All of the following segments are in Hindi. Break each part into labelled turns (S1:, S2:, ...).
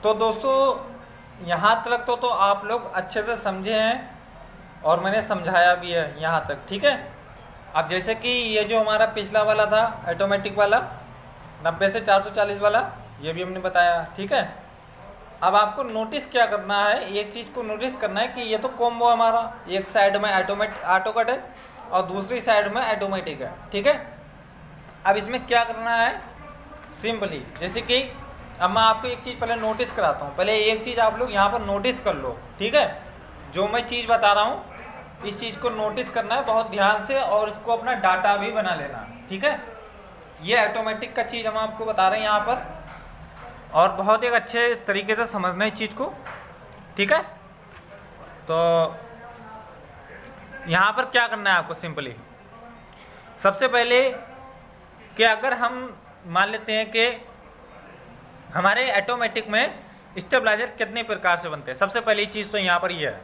S1: तो दोस्तों यहाँ तक तो आप लोग अच्छे से समझे हैं और मैंने समझाया भी है यहाँ तक, ठीक है। अब जैसे कि ये जो हमारा पिछला वाला था ऑटोमेटिक वाला 90 से 440 वाला, ये भी हमने बताया, ठीक है। अब आपको नोटिस क्या करना है, एक चीज़ को नोटिस करना है कि ये तो कॉम्बो हमारा, एक साइड में ऑटो कट है और दूसरी साइड में ऑटोमेटिक है, ठीक है। अब इसमें क्या करना है, सिंपली जैसे कि अब मैं आपको एक चीज़ पहले नोटिस कराता हूँ। पहले एक चीज़ आप लोग यहाँ पर नोटिस कर लो, ठीक है। जो मैं चीज़ बता रहा हूँ इस चीज़ को नोटिस करना है बहुत ध्यान से और इसको अपना डाटा भी बना लेना, ठीक है। ये ऑटोमेटिक का चीज़ हम आपको बता रहे हैं यहाँ पर, और बहुत एक अच्छे तरीके से समझना है इस चीज़ को, ठीक है। तो यहाँ पर क्या करना है आपको, सिंपली सबसे पहले कि अगर हम मान लेते हैं कि हमारे ऑटोमेटिक में स्टेबलाइजर कितने प्रकार से बनते हैं। सबसे पहली चीज़ तो यहाँ पर यह है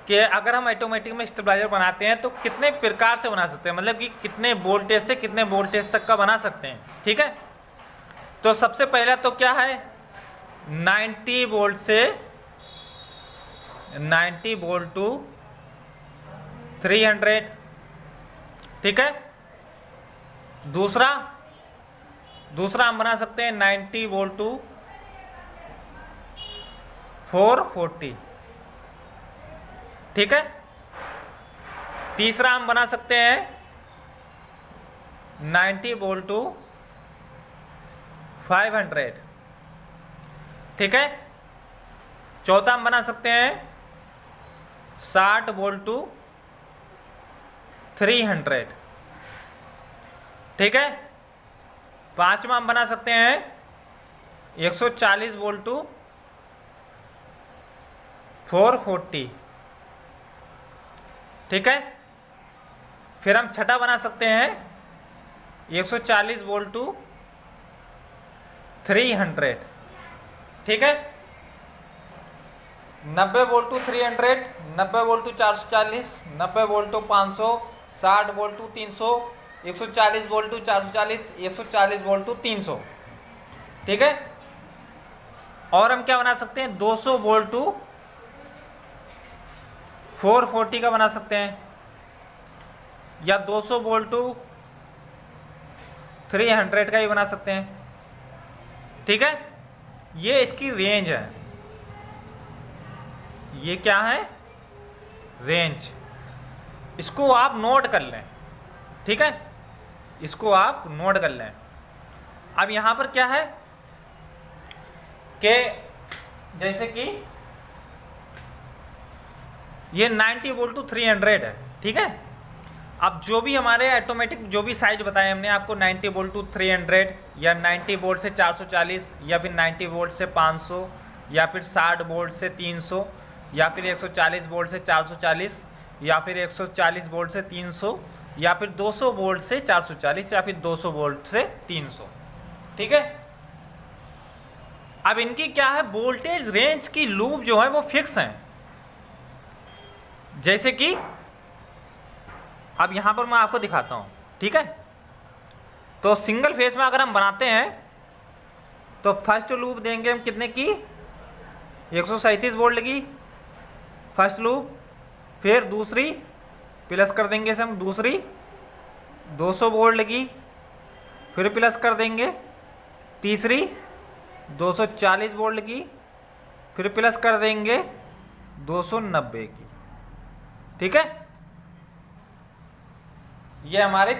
S1: कि अगर हम ऑटोमेटिक में स्टेबलाइजर बनाते हैं तो कितने प्रकार से बना सकते हैं, मतलब कि कितने वोल्टेज से कितने वोल्टेज तक का बना सकते हैं, ठीक है। तो सबसे पहला तो क्या है, 90 वोल्ट से 90 वोल्ट टू 300, ठीक है। दूसरा हम बना सकते हैं 90 वोल्ट टू 440, ठीक है। तीसरा हम बना सकते हैं 90 वोल्ट टू 500, ठीक है। चौथा हम बना सकते हैं 60 वोल्ट टू 300, ठीक है। पांचवा हम बना सकते हैं 140 वोल्ट टू 440, ठीक है। फिर हम छठा बना सकते हैं 140 वोल्ट टू 300, ठीक है। 90 volt to 300, 90 volt to 440, 90 volt to 500, 60 volt to 300, 140 volt to 440, 140 volt to 300, ठीक है। और हम क्या बना सकते हैं 200 वोल्ट टू 440 का बना सकते हैं, या 200 वोल्ट टू 300 का भी बना सकते हैं, ठीक है। ये इसकी रेंज है, ये क्या है, रेंज। इसको आप नोट कर लें, ठीक है, इसको आप नोट कर लें। अब यहाँ पर क्या है कि जैसे कि ये 90 वोल्ट टू 300 है, ठीक है। अब जो भी हमारे ऑटोमेटिक जो भी साइज बताए हमने आपको, 90 वोल्ट टू 300 या 90 वोल्ट से 440 या फिर 90 वोल्ट से 500 या फिर 60 वोल्ट से 300 या फिर 140 वोल्ट से 440 या फिर 140 वोल्ट से 300 या फिर 200 वोल्ट से 440 या फिर 200 वोल्ट से 300, ठीक है। अब इनकी क्या है, वोल्टेज रेंज की लूप जो है वो फिक्स है। जैसे कि अब यहां पर मैं आपको दिखाता हूं, ठीक है। तो सिंगल फेज में अगर हम बनाते हैं तो फर्स्ट लूप देंगे हम कितने की, 137 वोल्ट की फर्स्ट लूप। फिर दूसरी प्लस कर देंगे इसे हम, दूसरी 200 वोल्ट की, फिर प्लस कर देंगे तीसरी 240 वोल्ट की, फिर प्लस कर देंगे 290 की, ठीक है। ये हमारे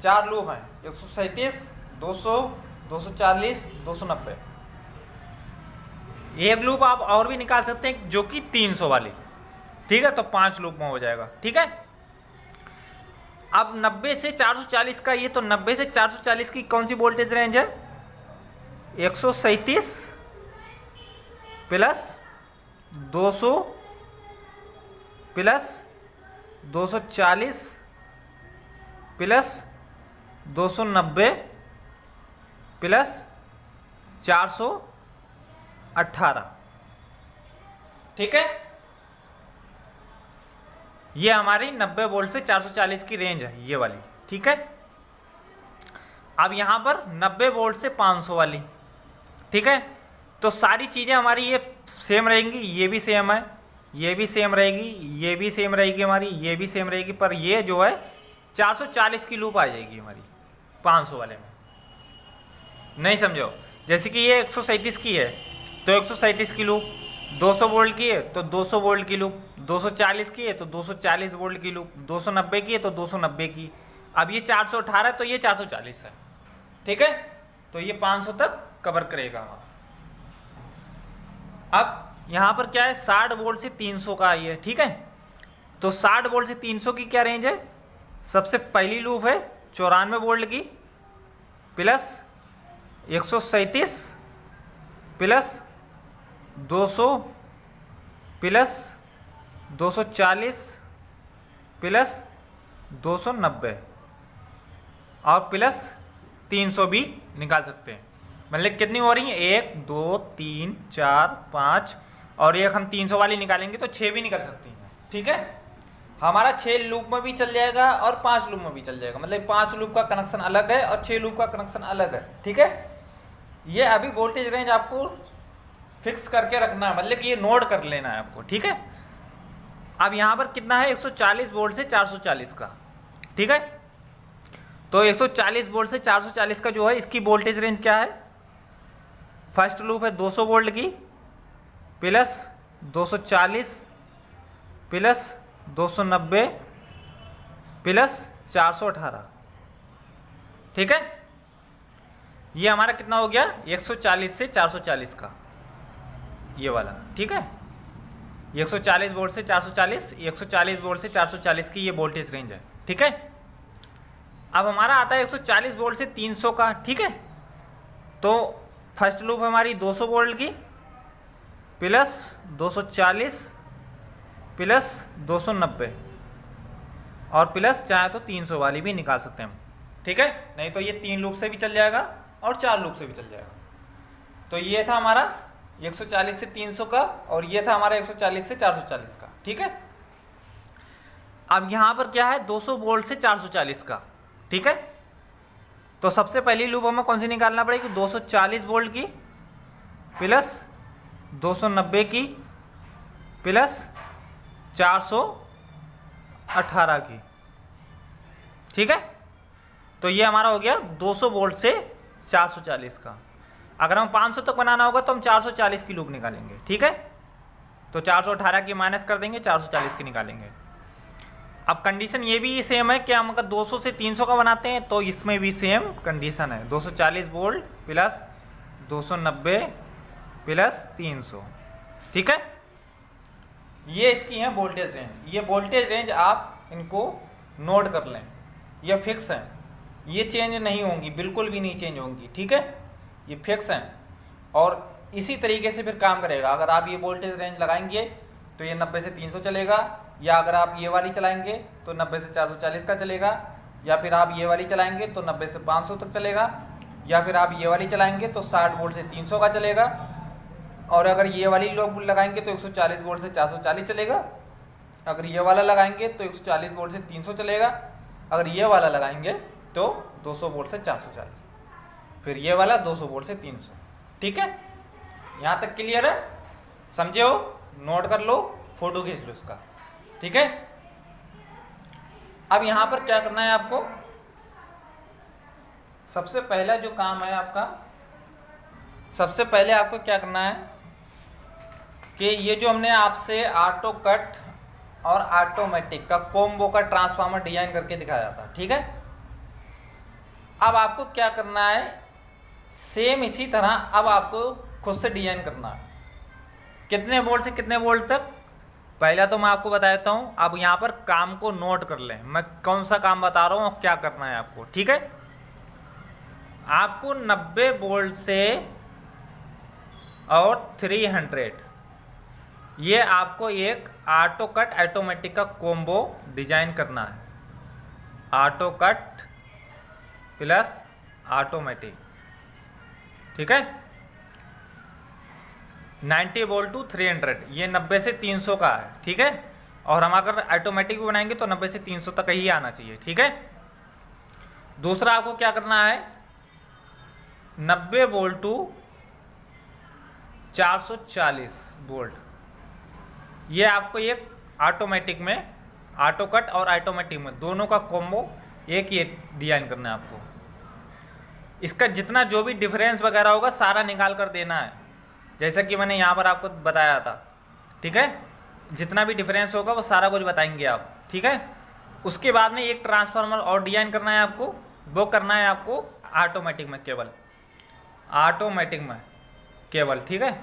S1: 4 लूप हैं, 137, 200, 240, 290। एक लूप आप और भी निकाल सकते हैं जो कि 300 वाली, ठीक है। तो 5 लूप में हो जाएगा, ठीक है। अब 90 से 440 का, ये तो 90 से 440 की कौन सी वोल्टेज रेंज है, 137 प्लस 200 प्लस 240 प्लस 290 प्लस 418, ठीक है। ये हमारी 90 वोल्ट से 440 की रेंज है, ये वाली, ठीक है। अब यहां पर 90 वोल्ट से 500 वाली, ठीक है। तो सारी चीज़ें हमारी ये सेम रहेंगी, ये भी सेम है, ये भी सेम रहेगी, ये भी सेम रहेगी हमारी, ये भी सेम रहेगी, पर ये जो है 440 की लूप आ जाएगी हमारी 500 वाले में। नहीं समझो, जैसे कि ये 137 की है तो 137 की लूप, 200 वोल्ट की है तो 200 वोल्ट की लूप, 240 की है तो 240 वोल्ट की लूप, 290 की है तो 290 की। अब ये 418 है तो ये 440 है, ठीक है। तो ये 500 तक कवर करेगा हमारा। अब यहाँ पर क्या है, 60 वोल्ट से 300 का ये, ठीक है। तो 60 वोल्ट से 300 की क्या रेंज है, सबसे पहली लूप है 94 वोल्ट की प्लस 137 प्लस 200 प्लस 240 प्लस 290 और प्लस 300 भी निकाल सकते हैं। मतलब कितनी हो रही है, 1 2 3 4 5 और एक हम 300 वाली निकालेंगे तो 6 भी निकल सकती हैं, ठीक है। हमारा 6 लूप में भी चल जाएगा और 5 लूप में भी चल जाएगा, मतलब 5 लूप का कनेक्शन अलग है और 6 लूप का कनेक्शन अलग है, ठीक है। ये अभी वोल्टेज रेंज आपको फिक्स करके रखना है, मतलब कि ये नोट कर लेना है आपको, ठीक है। अब यहाँ पर कितना है, 140 वोल्ट से 440 का, ठीक है। तो 140 वोल्ट से 440 का जो है इसकी वोल्टेज रेंज क्या है, फर्स्ट लूप है 200 वोल्ट की प्लस 240 प्लस 290 प्लस 418, ठीक है। ये हमारा कितना हो गया, 140 से 440 का ये वाला, ठीक है। 140 वोल्ट से 440, 140 वोल्ट से 440 की ये वोल्टेज रेंज है, ठीक है। अब हमारा आता है 140 वोल्ट से 300 का, ठीक है। तो फर्स्ट लूप हमारी 200 वोल्ट की प्लस 240 प्लस 290 और प्लस चाहे तो 300 वाली भी निकाल सकते हैं हम, ठीक है। नहीं तो ये 3 लूप से भी चल जाएगा और 4 लूप से भी चल जाएगा। तो ये था हमारा 140 से 300 का और ये था हमारा 140 से 440 का, ठीक है। अब यहाँ पर क्या है, 200 वोल्ट से 440 का, ठीक है। तो सबसे पहली लूप हमें कौन सी निकालना पड़ेगी, 240 वोल्ट की प्लस 290 की प्लस 418 की, ठीक है। तो ये हमारा हो गया 200 वोल्ट से 440 का। अगर हम 500 तक बनाना होगा तो हम 440 की लूप निकालेंगे, ठीक है। तो 418 की माइनस कर देंगे, 440 की निकालेंगे। अब कंडीशन ये भी सेम है कि हम अगर 200 से 300 का बनाते हैं तो इसमें भी सेम कंडीशन है, 240 वोल्ट प्लस 290 प्लस 300, ठीक है। ये इसकी है वोल्टेज रेंज। ये वोल्टेज रेंज आप इनको नोट कर लें, ये फिक्स है, ये चेंज नहीं होंगी, बिल्कुल भी नहीं चेंज होंगी, ठीक है। ये फिक्स हैं और इसी तरीके से फिर काम करेगा। अगर आप ये वोल्टेज रेंज लगाएंगे तो ये 90 से 300 चलेगा, या अगर आप ये वाली चलाएंगे तो 90 से 440 का चलेगा, या फिर आप ये वाली चलाएंगे तो 90 से 500 तक चलेगा, या फिर आप ये वाली चलाएंगे तो 60 वोल्ट से 300 का चलेगा, और अगर ये वाली लोग लगाएंगे तो 140 वोल्ट से 440 चलेगा, अगर ये वाला लगाएंगे तो 140 वोल्ट से 300 चलेगा, अगर ये वाला लगाएंगे तो 200 वोल्ट से 440, फिर ये वाला 200 वोल्ट से 300, ठीक है। यहाँ तक क्लियर है, समझे हो, नोट कर लो, फोटो खींच लो उसका, ठीक है। अब यहाँ पर क्या करना है आपको, सबसे पहला जो काम है आपका, सबसे पहले आपको क्या करना है कि ये जो हमने आपसे ऑटो कट और ऑटोमेटिक का कॉम्बो का ट्रांसफार्मर डिजाइन करके दिखाया था, ठीक है। अब आपको क्या करना है, सेम इसी तरह अब आपको खुद से डिजाइन करना है। कितने वोल्ट से कितने वोल्ट तक, पहला तो मैं आपको बता देता हूँ। अब यहाँ पर काम को नोट कर लें, मैं कौन सा काम बता रहा हूँ और क्या करना है आपको, ठीक है। आपको 90 वोल्ट से और 300, ये आपको एक ऑटो कट ऑटोमेटिक का कॉम्बो डिजाइन करना है, ऑटो कट प्लस ऑटोमेटिक, ठीक है। 90 वोल्ट टू 300, ये 90 से 300 का है, ठीक है। और हम अगर ऑटोमेटिक भी बनाएंगे तो 90 से 300 तक ही आना चाहिए, ठीक है। दूसरा आपको क्या करना है, 90 वोल्ट टू 440 वोल्ट। ये आपको एक ऑटोमेटिक में, ऑटो कट और ऑटोमेटिक में दोनों का कॉम्बो एक ही डिजाइन करना है आपको। इसका जितना जो भी डिफरेंस वगैरह होगा सारा निकाल कर देना है, जैसा कि मैंने यहाँ पर आपको बताया था, ठीक है। जितना भी डिफरेंस होगा वो सारा कुछ बताएंगे आप, ठीक है। उसके बाद में एक ट्रांसफार्मर और डिजाइन करना है आपको, वो करना है आपको ऑटोमेटिक में केवल, ऑटोमेटिक में केवल, ठीक है।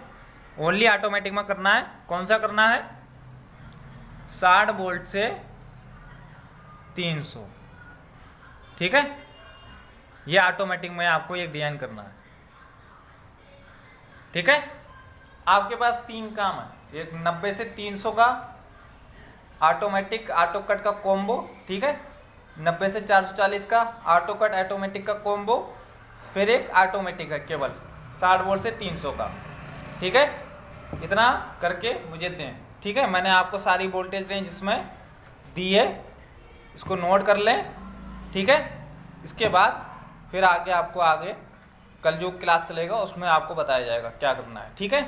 S1: ओनली ऑटोमेटिक में करना है। कौन सा करना है? 60 वोल्ट से 300, ठीक है। ये ऑटोमेटिक में आपको एक डिजाइन करना है, ठीक है। आपके पास 3 काम है, एक 90 से 300 का ऑटोमेटिक ऑटो कट का कॉम्बो, ठीक है। 90 से 440 का ऑटो कट ऑटोमेटिक का कॉम्बो, फिर एक ऑटोमेटिक है केवल 60 वोल्ट से 300 का, ठीक है। इतना करके मुझे दें, ठीक है। मैंने आपको सारी वोल्टेज रेंज इसमें दी है, इसको नोट कर लें, ठीक है। इसके बाद फिर आगे आपको आगे कल जो क्लास चलेगा उसमें आपको बताया जाएगा क्या करना है, ठीक है।